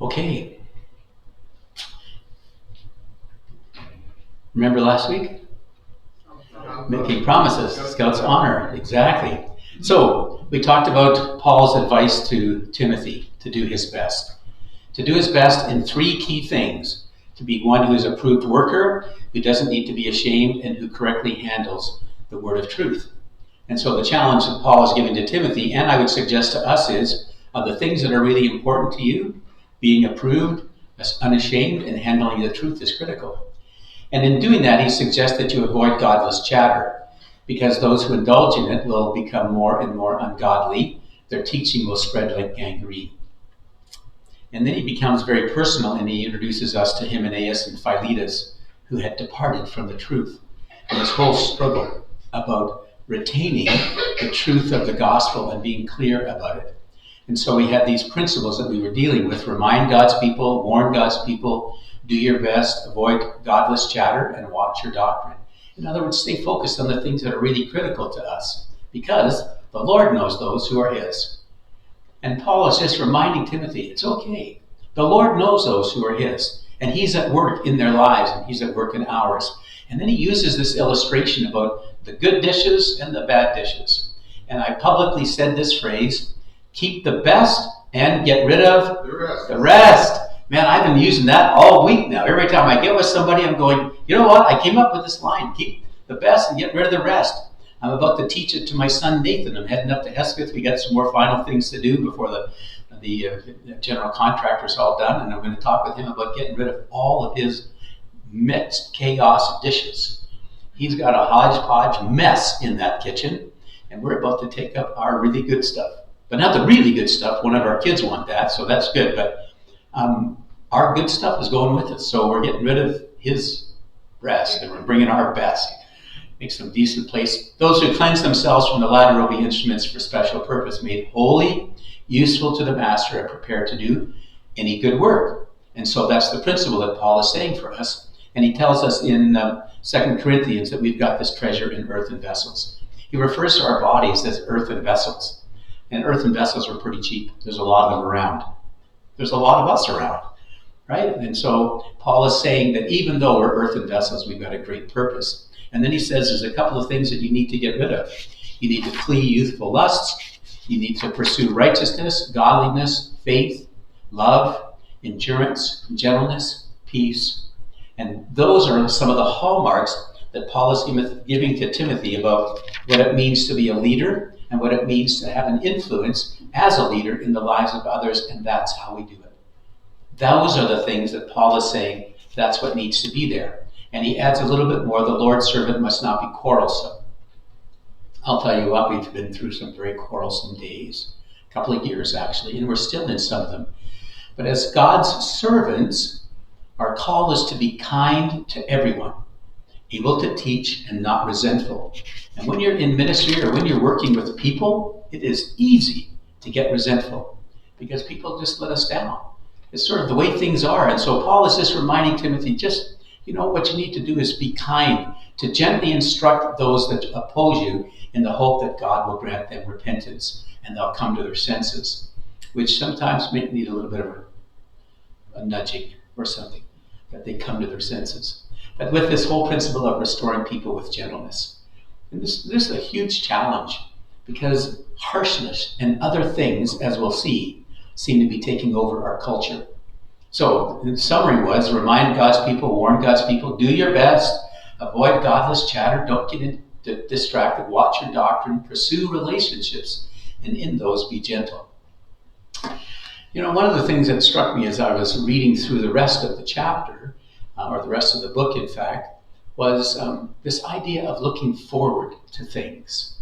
Okay. Remember last week? Making promises. Scouts honor. Exactly. So we talked about Paul's advice to Timothy to do his best. To do his best in three key things. To be one who is a proved worker, who doesn't need to be ashamed, and who correctly handles the word of truth. And so the challenge that Paul is giving to Timothy, and I would suggest to us, is of the things that are really important to you, being approved, unashamed, and handling the truth is critical. And in doing that, he suggests that you avoid godless chatter, because those who indulge in it will become more and more ungodly. Their teaching will spread like gangrene. And then he becomes very personal, and he introduces us to Hymenaeus and Philetus, who had departed from the truth. And this whole struggle about retaining the truth of the gospel and being clear about it. And so we had these principles that we were dealing with: remind God's people, warn God's people, do your best, avoid godless chatter, and watch your doctrine. In other words, stay focused on the things that are really critical to us, because the Lord knows those who are his. And Paul is just reminding Timothy, it's okay. The Lord knows those who are his, and he's at work in their lives, and he's at work in ours. And then he uses this illustration about the good dishes and the bad dishes. And I publicly said this phrase: keep the best and get rid of the rest. Man, I've been using that all week now. Every time I get with somebody, I'm going, you know what? I came up with this line: keep the best and get rid of the rest. I'm about to teach it to my son Nathan. I'm heading up to Hesketh. We got some more final things to do before the general contractor's all done, and I'm going to talk with him about getting rid of all of his mixed chaos dishes. He's got a hodgepodge mess in that kitchen, and we're about to take up our really good stuff. But not the really good stuff. One of our kids want that, so that's good. But our good stuff is going with us, so we're getting rid of his rest, and we're bringing our best. Make some decent place. Those who cleanse themselves from the latter will be instruments for special purpose, made holy, useful to the master, and prepared to do any good work. And so that's the principle that Paul is saying for us. And he tells us in 2 Corinthians that we've got this treasure in earthen vessels. He refers to our bodies as earthen vessels. And earthen vessels are pretty cheap. There's a lot of them around. There's a lot of us around, right? And so Paul is saying that even though we're earthen vessels, we've got a great purpose. And then he says there's a couple of things that you need to get rid of. You need to flee youthful lusts. You need to pursue righteousness, godliness, faith, love, endurance, gentleness, peace. And those are some of the hallmarks that Paul is giving to Timothy about what it means to be a leader and what it means to have an influence as a leader in the lives of others, and that's how we do it. Those are the things that Paul is saying, that's what needs to be there. And he adds a little bit more: the Lord's servant must not be quarrelsome. I'll tell you what, we've been through some very quarrelsome days, a couple of years actually, and we're still in some of them. But as God's servants, our call is to be kind to everyone, able to teach and not resentful. And when you're in ministry or when you're working with people, it is easy to get resentful because people just let us down. It's sort of the way things are. And so Paul is just reminding Timothy, what you need to do is be kind, to gently instruct those that oppose you in the hope that God will grant them repentance and they'll come to their senses, which sometimes may need a little bit of a nudging or something, that they come to their senses. But with this whole principle of restoring people with gentleness. And this is a huge challenge because harshness and other things, as we'll see, seem to be taking over our culture. So the summary was: remind God's people, warn God's people, do your best, avoid godless chatter, don't get distracted, watch your doctrine, pursue relationships, and in those be gentle. One of the things that struck me as I was reading through the rest of the chapter, or the rest of the book in fact, was this idea of looking forward to things.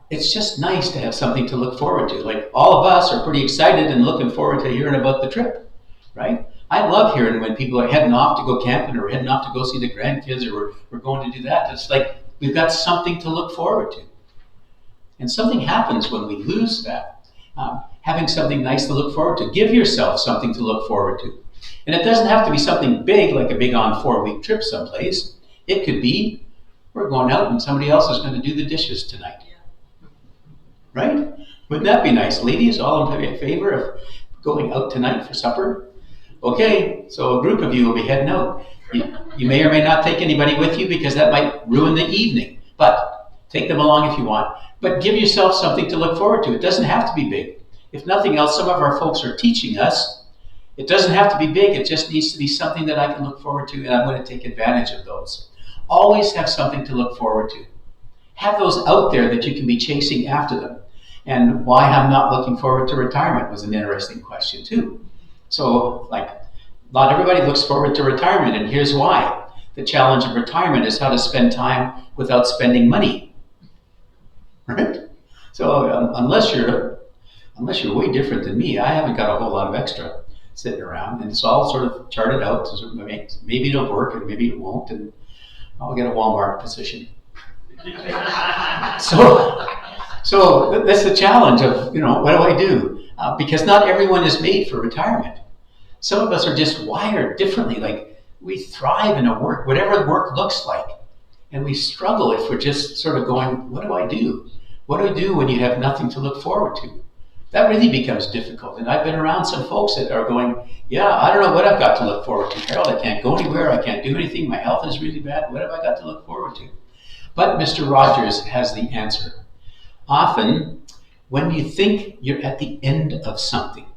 It's just nice to have something to look forward to. Like, all of us are pretty excited and looking forward to hearing about the trip. Right? I love hearing when people are heading off to go camping or heading off to go see the grandkids, or we're going to do that. It's like we've got something to look forward to. And something happens when we lose that. Having something nice to look forward to. Give yourself something to look forward to. And it doesn't have to be something big, like a big on 4-week trip someplace. It could be, we're going out and somebody else is going to do the dishes tonight. Right? Wouldn't that be nice? Ladies, all in favor of going out tonight for supper? Okay, so a group of you will be heading out. You may or may not take anybody with you because that might ruin the evening, but take them along if you want. But give yourself something to look forward to. It doesn't have to be big. If nothing else, some of our folks are teaching us. It doesn't have to be big. It just needs to be something that I can look forward to, and I'm going to take advantage of those. Always have something to look forward to. Have those out there that you can be chasing after them. And why I'm not looking forward to retirement was an interesting question too. So, not everybody looks forward to retirement, and here's why. The challenge of retirement is how to spend time without spending money. Right? So unless you're way different than me, I haven't got a whole lot of extra sitting around, and it's all sort of charted out. So maybe it'll work, and maybe it won't, and I'll get a Walmart position. So that's the challenge of, what do I do? Because not everyone is made for retirement. Some of us are just wired differently. Like, we thrive in whatever work looks like. And we struggle if we're just sort of going, what do I do? What do I do when you have nothing to look forward to? That really becomes difficult. And I've been around some folks that are going, yeah, I don't know what I've got to look forward to, Harold. I can't go anywhere. I can't do anything. My health is really bad. What have I got to look forward to? But Mr. Rogers has the answer. Often, when you think you're at the end of something,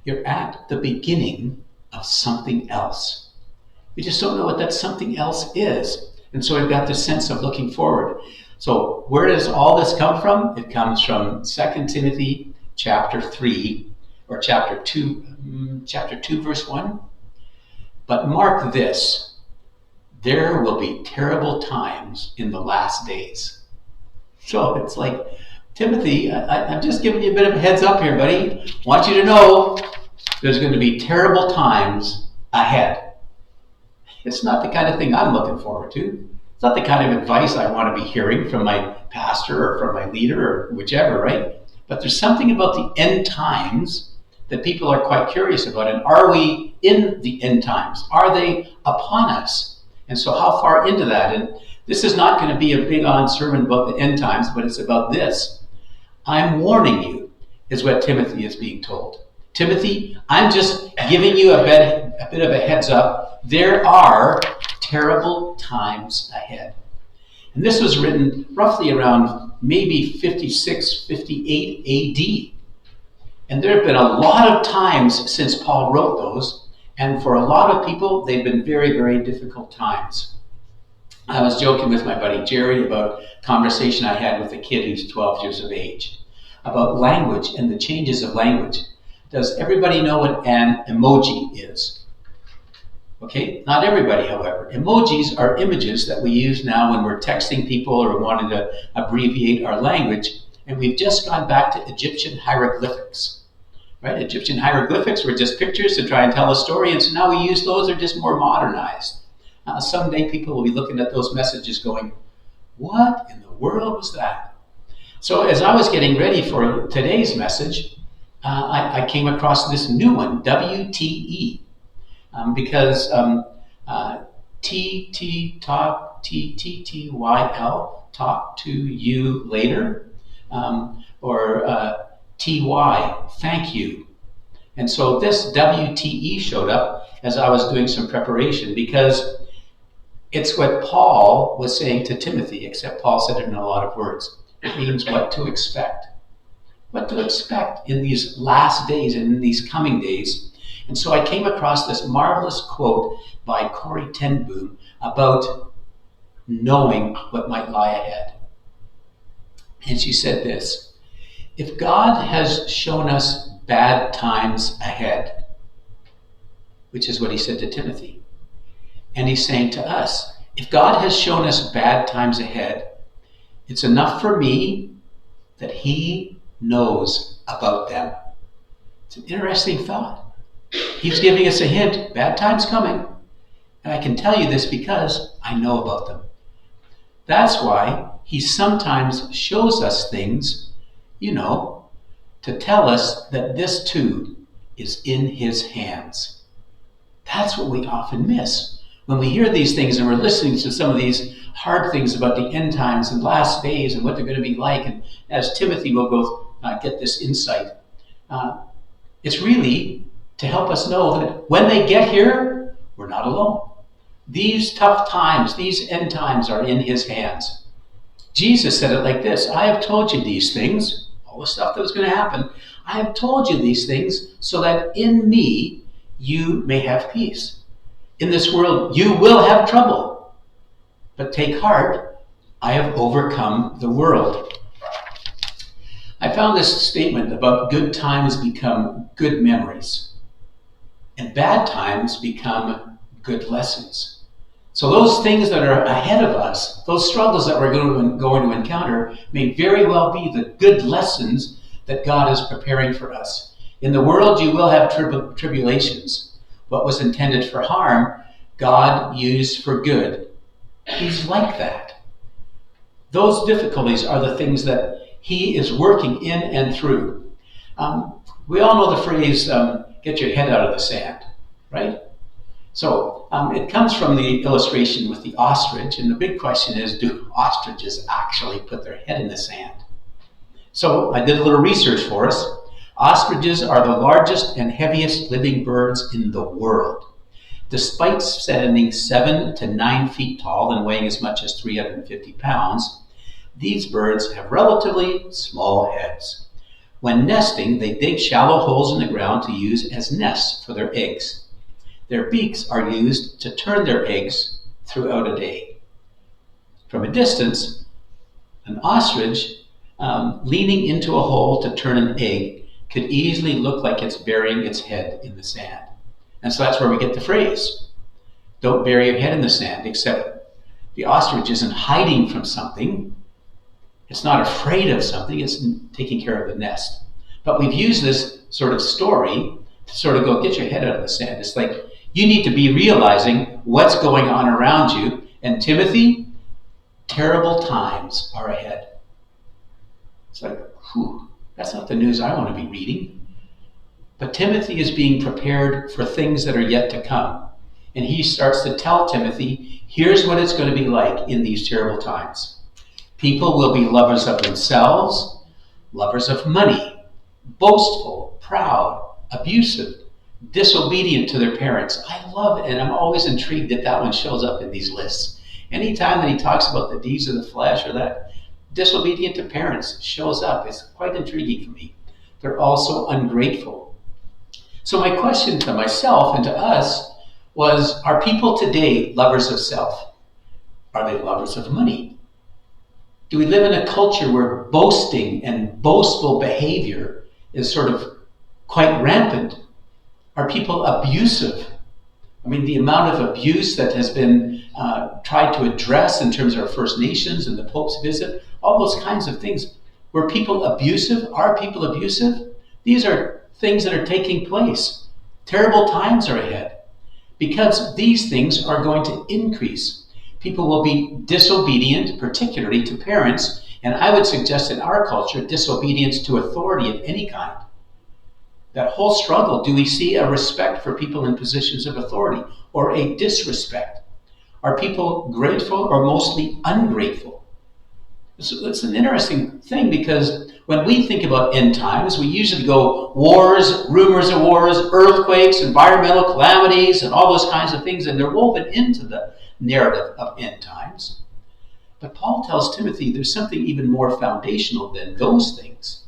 you're at the beginning of something else. You just don't know what that something else is. And so I've got this sense of looking forward. So where does all this come from? It comes from 2 Timothy chapter 3, or chapter 2, verse 1. But mark this, there will be terrible times in the last days. So it's like, Timothy, I'm just giving you a bit of a heads up here, buddy. I want you to know there's going to be terrible times ahead. It's not the kind of thing I'm looking forward to. It's not the kind of advice I want to be hearing from my pastor or from my leader or whichever, right? But there's something about the end times that people are quite curious about. And are we in the end times? Are they upon us? And so how far into that? And this is not going to be a big on sermon about the end times, but it's about this. I'm warning you, is what Timothy is being told. Timothy, I'm just giving you a bit of a heads up. There are terrible times ahead. And this was written roughly around maybe 56, 58 AD. And there have been a lot of times since Paul wrote those, and for a lot of people, they've been very, very difficult times. I was joking with my buddy Jerry about a conversation I had with a kid who's 12 years of age about language and the changes of language. Does everybody know what an emoji is? Okay, not everybody, however. Emojis are images that we use now when we're texting people or wanting to abbreviate our language, and we've just gone back to Egyptian hieroglyphics. Right? Egyptian hieroglyphics were just pictures to try and tell a story, and so now we use those. They're just more modernized. Someday people will be looking at those messages going, what in the world was that? So as I was getting ready for today's message, I came across this new one, WTE, because TTYL, talk to you later, or TY, thank you. And so this WTE showed up as I was doing some preparation, because it's what Paul was saying to Timothy, except Paul said it in a lot of words. It means what to expect. What to expect in these last days and in these coming days. And so I came across this marvelous quote by Corrie ten Boom about knowing what might lie ahead. And she said this, if God has shown us bad times ahead, which is what he said to Timothy, and he's saying to us, if God has shown us bad times ahead, it's enough for me that he knows about them. It's an interesting thought. He's giving us a hint, bad times coming. And I can tell you this because I know about them. That's why he sometimes shows us things, to tell us that this too is in his hands. That's what we often miss. When we hear these things and we're listening to some of these hard things about the end times and last days and what they're going to be like, and as Timothy will go get this insight, It's really to help us know that when they get here, we're not alone. These tough times, these end times are in his hands. Jesus said it like this: I have told you these things, all the stuff that was going to happen. I have told you these things so that in me you may have peace. In this world you will have trouble, but take heart, I have overcome the world. I found this statement about good times become good memories, and bad times become good lessons. So those things that are ahead of us, those struggles that we're going to encounter, may very well be the good lessons that God is preparing for us. In the world you will have tribulations. What was intended for harm, God used for good. He's like that. Those difficulties are the things that he is working in and through. We all know the phrase, get your head out of the sand, right? So it comes from the illustration with the ostrich, and the big question is, do ostriches actually put their head in the sand? So I did a little research for us. Ostriches are the largest and heaviest living birds in the world. Despite standing 7 to 9 feet tall and weighing as much as 350 pounds, these birds have relatively small heads. When nesting, they dig shallow holes in the ground to use as nests for their eggs. Their beaks are used to turn their eggs throughout a day. From a distance, an ostrich leaning into a hole to turn an egg could easily look like it's burying its head in the sand. And so that's where we get the phrase, don't bury your head in the sand, except the ostrich isn't hiding from something. It's not afraid of something, it's taking care of the nest. But we've used this sort of story to sort of go, get your head out of the sand. It's like, you need to be realizing what's going on around you. And Timothy, terrible times are ahead. It's like, whew, that's not the news I want to be reading. But Timothy is being prepared for things that are yet to come. And he starts to tell Timothy, here's what it's going to be like in these terrible times. People will be lovers of themselves, lovers of money, boastful, proud, abusive, disobedient to their parents. I love it, and I'm always intrigued that one shows up in these lists. Anytime that he talks about the deeds of the flesh or that disobedient to parents shows up, it's quite intriguing for me. They're also ungrateful. So my question to myself and to us was, are people today lovers of self? Are they lovers of money? Do we live in a culture where boasting and boastful behavior is sort of quite rampant? Are people abusive? I mean, the amount of abuse that has been tried to address in terms of our First Nations and the Pope's visit, all those kinds of things. Were people abusive? Are people abusive? These are things that are taking place. Terrible times are ahead because these things are going to increase. People will be disobedient, particularly to parents, and I would suggest in our culture, disobedience to authority of any kind. That whole struggle, do we see a respect for people in positions of authority or a disrespect? Are people grateful or mostly ungrateful? It's an interesting thing because when we think about end times, we usually go wars, rumors of wars, earthquakes, environmental calamities, and all those kinds of things, and they're woven into the narrative of end times. But Paul tells Timothy there's something even more foundational than those things,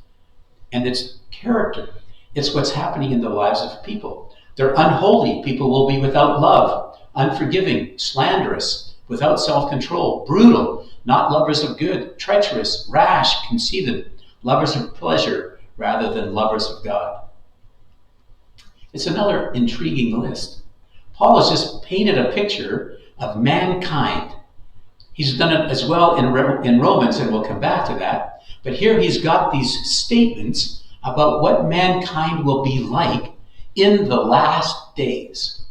and it's character. It's what's happening in the lives of people. They're unholy. People will be without love, unforgiving, slanderous, without self-control, brutal, not lovers of good, treacherous, rash, conceited, lovers of pleasure rather than lovers of God. It's another intriguing list. Paul has just painted a picture of mankind. He's done it as well in Romans, and we'll come back to that. But here he's got these statements about what mankind will be like in the last days.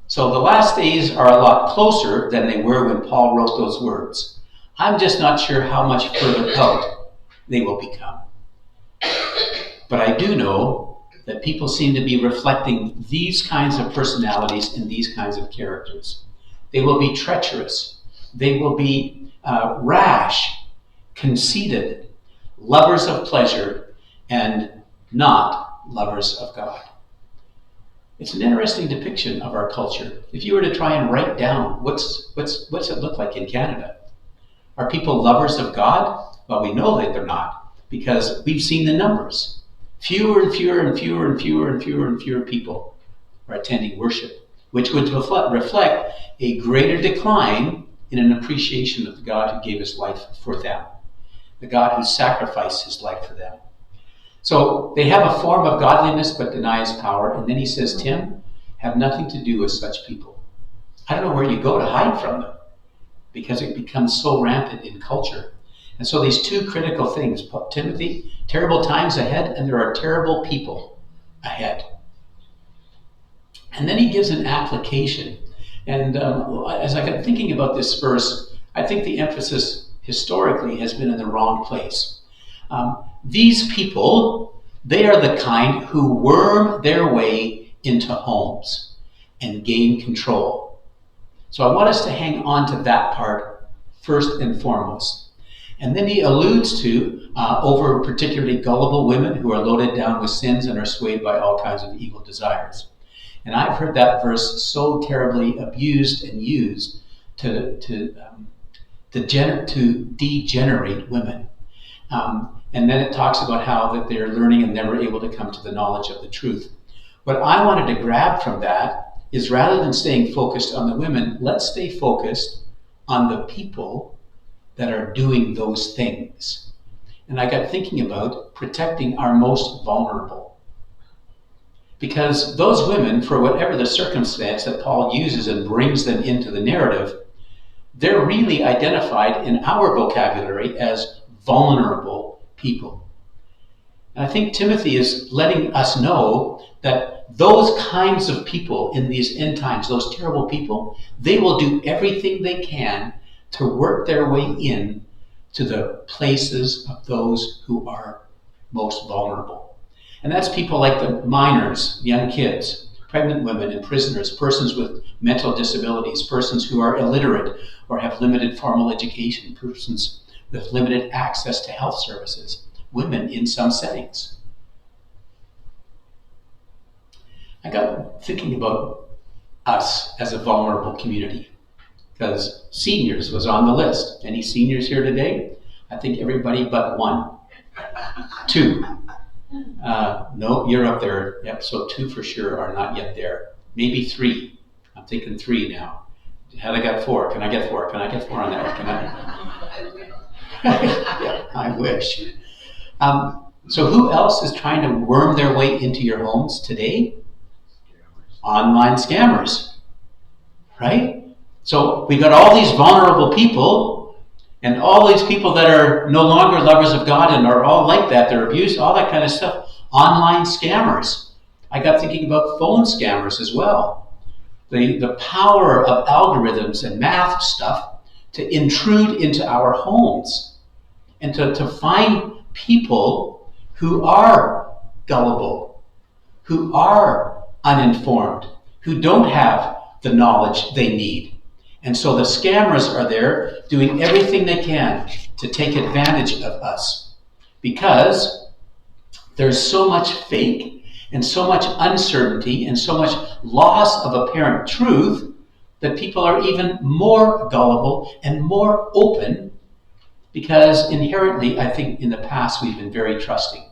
So the last days are a lot closer than they were when Paul wrote those words. I'm just not sure how much further out they will become. But I do know that people seem to be reflecting these kinds of personalities and these kinds of characters. They will be treacherous. They will be rash, conceited, lovers of pleasure, and not lovers of God. It's an interesting depiction of our culture. If you were to try and write down what's it look like in Canada? Are people lovers of God? Well, we know that they're not, because we've seen the numbers. Fewer and fewer and fewer and fewer and fewer and fewer people are attending worship, which would reflect a greater decline in an appreciation of the God who gave his life for them, the God who sacrificed his life for them. So they have a form of godliness but deny his power. And then he says, Tim, have nothing to do with such people. I don't know where you go to hide from them, because it becomes so rampant in culture. And so these two critical things, Timothy, terrible times ahead, and there are terrible people ahead. And then he gives an application. And as I got thinking about this verse, I think the emphasis historically has been in the wrong place. These people, they are the kind who worm their way into homes and gain control. So I want us to hang on to that part first and foremost. And then he alludes to over particularly gullible women who are loaded down with sins and are swayed by all kinds of evil desires. And I've heard that verse so terribly abused and used to degenerate women. And then it talks about how that they're learning and never able to come to the knowledge of the truth. What I wanted to grab from that is, rather than staying focused on the women, let's stay focused on the people that are doing those things. And I got thinking about protecting our most vulnerable. Because those women, for whatever the circumstance that Paul uses and brings them into the narrative, they're really identified in our vocabulary as vulnerable people. And I think Timothy is letting us know that those kinds of people in these end times, those terrible people, they will do everything they can to work their way in to the places of those who are most vulnerable. And that's people like the minors, young kids, pregnant women and prisoners, persons with mental disabilities, persons who are illiterate or have limited formal education, persons with limited access to health services, women in some settings. I got thinking about us as a vulnerable community, because seniors was on the list. Any seniors here today? I think everybody but one. Two. No, you're up there. Yep, so two for sure are not yet there. Maybe three. I'm thinking three now. Had I got four? Can I get four? Can I get four on that one? Can I? Yeah, I wish. So who else is trying to worm their way into your homes today? Online scammers, right? So we got all these vulnerable people, and all these people that are no longer lovers of God and are all like that, they're abused, all that kind of stuff. Online scammers. I got thinking about phone scammers as well. The power of algorithms and math stuff to intrude into our homes and to find people who are gullible, who are uninformed, who don't have the knowledge they need. And so the scammers are there doing everything they can to take advantage of us, because there's so much fake and so much uncertainty and so much loss of apparent truth that people are even more gullible and more open, because inherently, I think in the past we've been very trusting.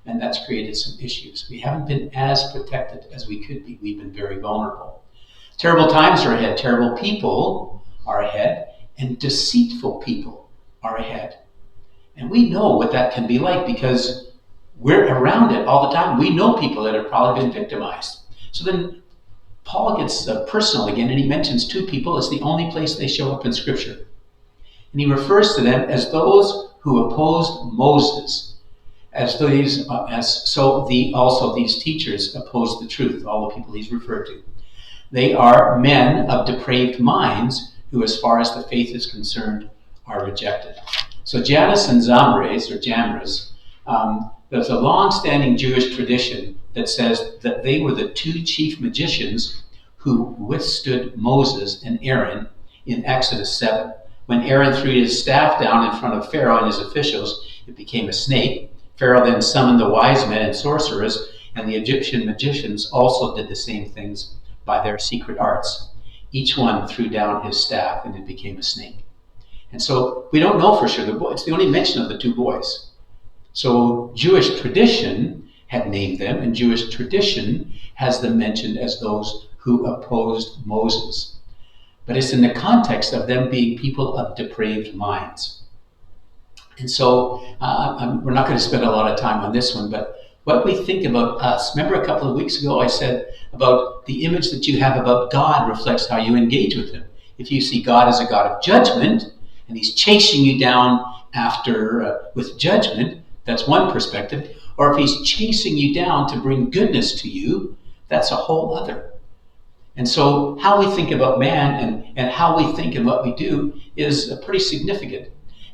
And that's created some issues. We haven't been as protected as we could be. We've been very vulnerable. Terrible times are ahead. Terrible people are ahead. And deceitful people are ahead. And we know what that can be like, because we're around it all the time. We know people that have probably been victimized. So then Paul gets personal again, and he mentions two people. It's the only place they show up in Scripture. And he refers to them as those who opposed Moses. Also these teachers oppose the truth, all the people he's referred to. They are men of depraved minds who, as far as the faith is concerned, are rejected. So Jannes and Jambres, there's a long-standing Jewish tradition that says that they were the two chief magicians who withstood Moses and Aaron in Exodus 7. When Aaron threw his staff down in front of Pharaoh and his officials, it became a snake. Pharaoh then summoned the wise men and sorcerers, and the Egyptian magicians also did the same things by their secret arts. Each one threw down his staff, and it became a snake. And so we don't know for sure. It's the only mention of the two boys. So Jewish tradition had named them, and Jewish tradition has them mentioned as those who opposed Moses. But it's in the context of them being people of depraved minds. And so we're not going to spend a lot of time on this one, but what we think about us. Remember a couple of weeks ago I said about the image that you have about God reflects how you engage with him. If you see God as a God of judgment, and he's chasing you down after with judgment, that's one perspective. Or if he's chasing you down to bring goodness to you, that's a whole other. And so how we think about man and how we think and what we do is pretty significant.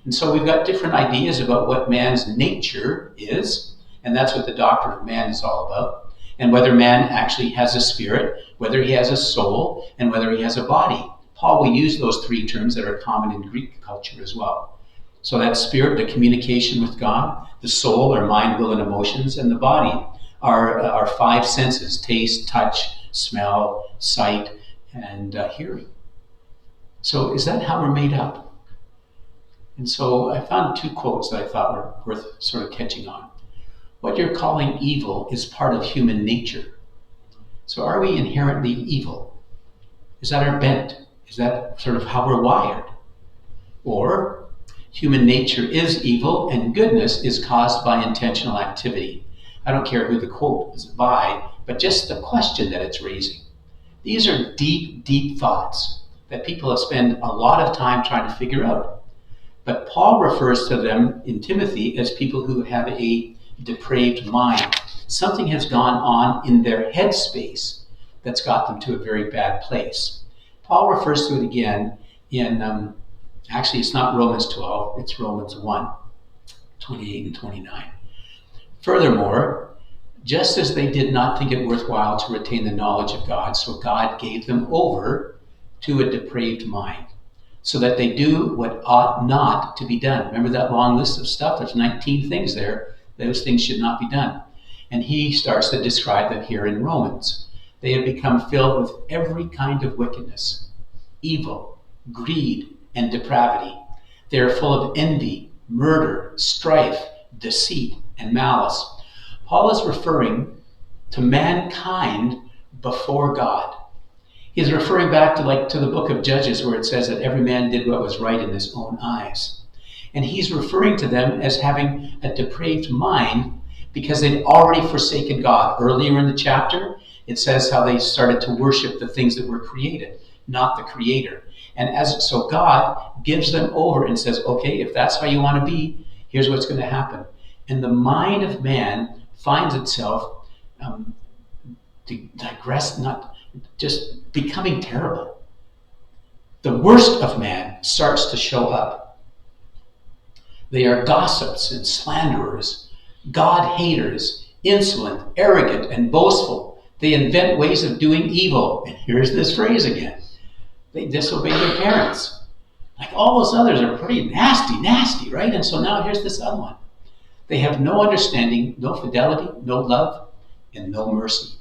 And so we've got different ideas about what man's nature is, and that's what the doctrine of man is all about. And whether man actually has a spirit, whether he has a soul, and whether he has a body. Paul will use those three terms that are common in Greek culture as well. So that spirit, the communication with God, the soul, our mind, will, and emotions, and the body, our five senses: taste, touch, smell, sight, and hearing. So is that how we're made up? And so I found two quotes that I thought were worth sort of catching on. What you're calling evil is part of human nature. So are we inherently evil? Is that our bent? Is that sort of how we're wired? Or human nature is evil and goodness is caused by intentional activity. I don't care who the quote is by, but just the question that it's raising. These are deep, deep thoughts that people have spent a lot of time trying to figure out. But Paul refers to them in Timothy as people who have a depraved mind. Something has gone on in their headspace that's got them to a very bad place. Paul refers to it again in, actually it's not Romans 12, it's Romans 1, 28 and 29. Furthermore, just as they did not think it worthwhile to retain the knowledge of God, so God gave them over to a depraved mind, so that they do what ought not to be done. Remember that long list of stuff? There's 19 things there. Those things should not be done. And he starts to describe them here in Romans. They have become filled with every kind of wickedness, evil, greed, and depravity. They are full of envy, murder, strife, deceit, and malice. Paul is referring to mankind before God. He's referring back to the book of Judges, where it says that every man did what was right in his own eyes. And he's referring to them as having a depraved mind because they'd already forsaken God. Earlier in the chapter, it says how they started to worship the things that were created, not the Creator. And so God gives them over and says, okay, if that's how you want to be, here's what's going to happen. And the mind of man finds itself just becoming terrible. The worst of man starts to show up. They are gossips and slanderers, God-haters, insolent, arrogant, and boastful. They invent ways of doing evil. And here's this phrase again. They disobey their parents. Like all those others are pretty nasty, right? And so now here's this other one. They have no understanding, no fidelity, no love, and no mercy.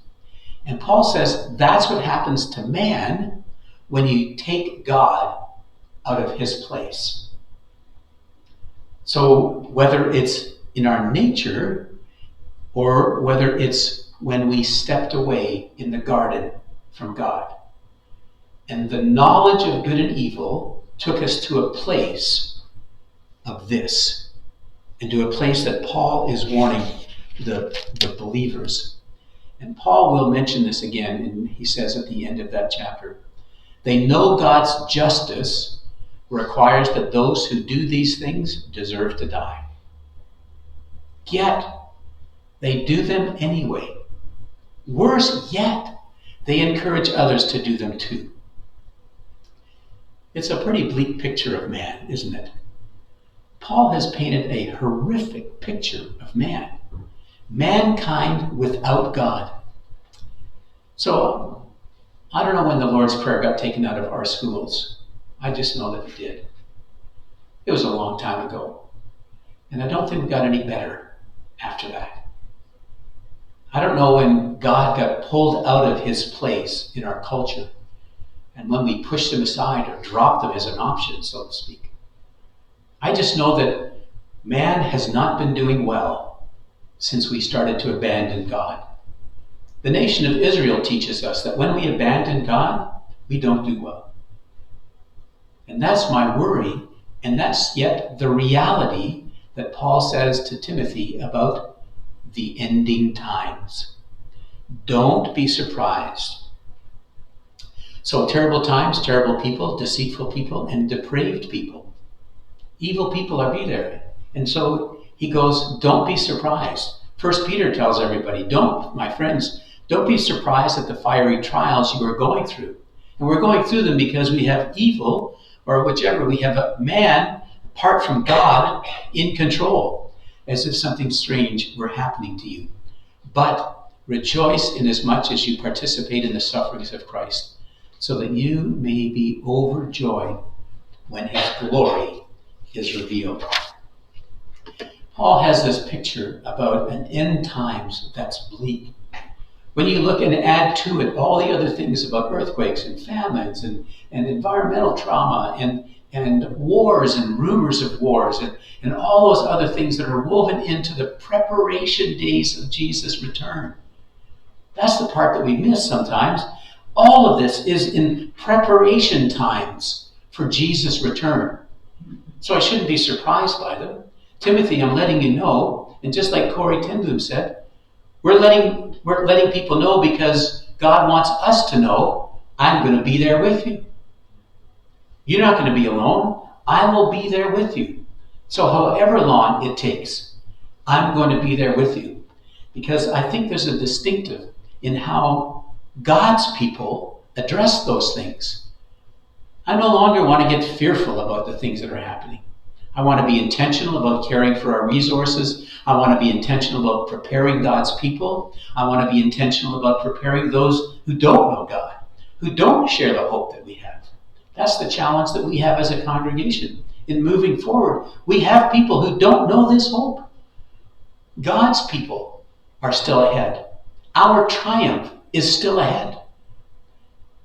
And Paul says that's what happens to man when you take God out of his place. So whether it's in our nature or whether it's when we stepped away in the garden from God, and the knowledge of good and evil took us to a place of this, and to a place that Paul is warning the believers. And Paul will mention this again, and he says at the end of that chapter, they know God's justice requires that those who do these things deserve to die. Yet, they do them anyway. Worse yet, they encourage others to do them too. It's a pretty bleak picture of man, isn't it? Paul has painted a horrific picture of man. Mankind without God. So, I don't know when the Lord's Prayer got taken out of our schools. I just know that it did. It was a long time ago. And I don't think we got any better. after that. I don't know when God got pulled out of his place in our culture and when we pushed him aside or dropped him as an option, so to speak. I just know that man has not been doing well since we started to abandon God. The nation of Israel teaches us that when we abandon God, we don't do well. And that's my worry, and that's yet the reality that Paul says to Timothy about the ending times. Don't be surprised. So terrible times, terrible people, deceitful people, and depraved people. Evil people are be there. And so he goes, don't be surprised. First Peter tells everybody, my friends, don't be surprised at the fiery trials you are going through. And we're going through them because we have evil, or whichever, we have a man apart from God in control, as if something strange were happening to you. But rejoice inasmuch as you participate in the sufferings of Christ, so that you may be overjoyed when his glory is revealed. Paul has this picture about an end times that's bleak. When you look and add to it all the other things about earthquakes and famines and environmental trauma and wars and rumors of wars and all those other things that are woven into the preparation days of Jesus' return. That's the part that we miss sometimes. All of this is in preparation times for Jesus' return. So I shouldn't be surprised by them. Timothy, I'm letting you know, and just like Corey Tyndall said, we're letting people know because God wants us to know, I'm going to be there with you. You're not going to be alone. I will be there with you. So however long it takes, I'm going to be there with you. Because I think there's a distinctive in how God's people address those things. I no longer want to get fearful about the things that are happening. I want to be intentional about caring for our resources. I want to be intentional about preparing God's people. I want to be intentional about preparing those who don't know God, who don't share the hope that we have. That's the challenge that we have as a congregation. In moving forward, we have people who don't know this hope. God's people are still ahead. Our triumph is still ahead.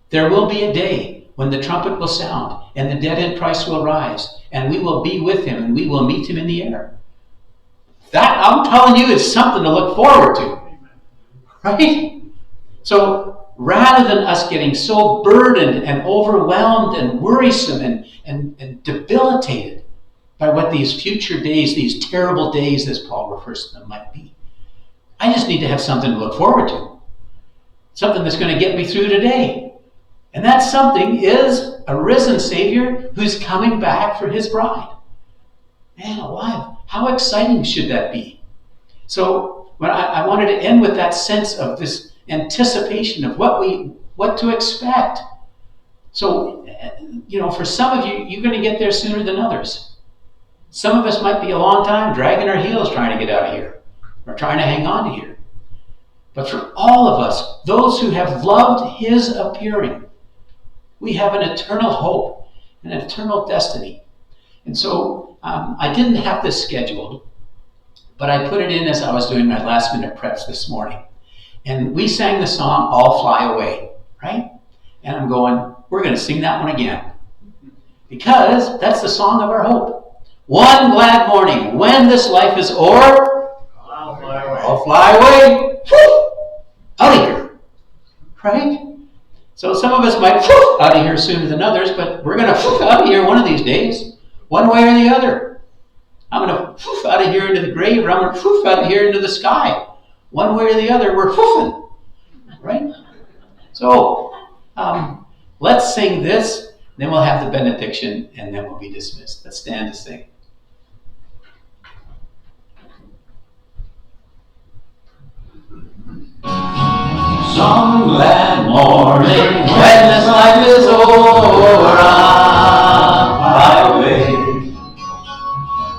There will be a day when the trumpet will sound and the dead in Christ will rise and we will be with him and we will meet him in the air. That, I'm telling you, is something to look forward to. Right? So rather than us getting so burdened and overwhelmed and worrisome and debilitated by what these future days, these terrible days, as Paul refers to them, might be, I just need to have something to look forward to. Something that's going to get me through today. And that something is a risen Savior who's coming back for his bride. Man alive, how exciting should that be? So I wanted to end with that sense of this anticipation of what to expect. So, for some of you, you're going to get there sooner than others. Some of us might be a long time dragging our heels trying to get out of here or trying to hang on to here. But for all of us, those who have loved his appearing, we have an eternal hope, an eternal destiny. And so I didn't have this scheduled, but I put it in as I was doing my last minute preps this morning. And we sang the song, All Fly Away, right? And I'm going, we're going to sing that one again. Because that's the song of our hope. One glad morning, when this life is o'er, I'll fly away. I'll fly away. Woo! Out of here. Right? So some of us might out of here sooner than others, but we're going to out of here one of these days, one way or the other. I'm going to out of here into the grave, or I'm going to out of here into the sky. One way or the other, we're foofing. Right? So let's sing this, then we'll have the benediction, and then we'll be dismissed. Let's stand to sing. Some glad morning, when this life is over, I'll fly away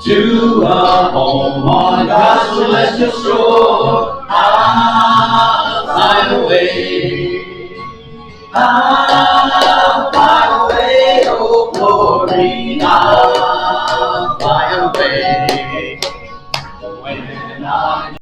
to a home on God's celestial shore. I'll fly away. I'll fly away, oh glory. I'll fly away. When perfect knowledge